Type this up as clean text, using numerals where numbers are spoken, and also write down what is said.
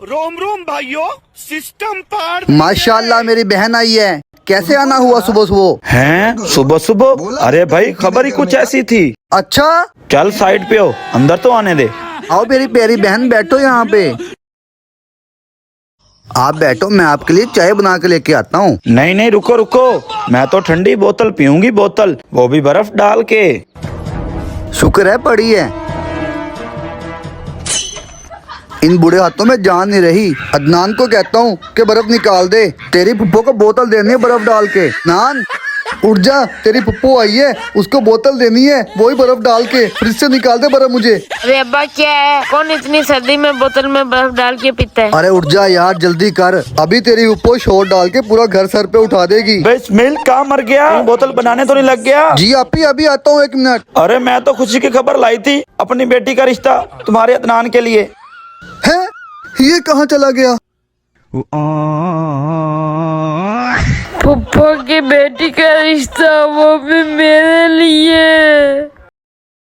रोम रोम भाइयों, सिस्टम पार। माशाल्लाह मेरी बहन आई है। कैसे आना हुआ सुबह सुबह? हैं सुबह सुबह? अरे भाई खबर ही कुछ ऐसी थी। अच्छा, चल साइड पे हो, अंदर तो आने दे। आओ मेरी प्यारी बहन, बैठो यहाँ पे। आप बैठो, मैं आपके लिए चाय बना के लेके आता हूँ। नहीं नहीं रुको रुको, मैं तो ठंडी बोतल पीऊंगी, बोतल वो भी बर्फ डाल के। शुक्र है पड़ी है। इन बुढ़े हाथों में जान नहीं रही। अदनान को कहता हूँ कि बर्फ निकाल दे। तेरी पुप्पो को बोतल देनी है बर्फ डाल के। नान उठ जा, तेरी पुप्पो आई है, उसको बोतल देनी है, वही बर्फ डाल के। फ्रिज से निकाल दे बर्फ मुझे। अरे अब्बा क्या है, कौन इतनी सर्दी में बोतल में बर्फ डाल के पीता है? अरे उठ जा यार, जल्दी कर, अभी तेरी पुप्पो शोर डाल के पूरा घर सर पे उठा देगी। बिस्मिल, कहाँ मर गया? बोतल बनाने तो नहीं लग गया? जी आपी, अभी आता हूँ, 1 मिनट। अरे मैं तो खुशी की खबर लाई थी, अपनी बेटी का रिश्ता तुम्हारे अदनान के लिए। है, ये कहाँ चला गया? फुफ्फो की बेटी का रिश्ता, वो भी मेरे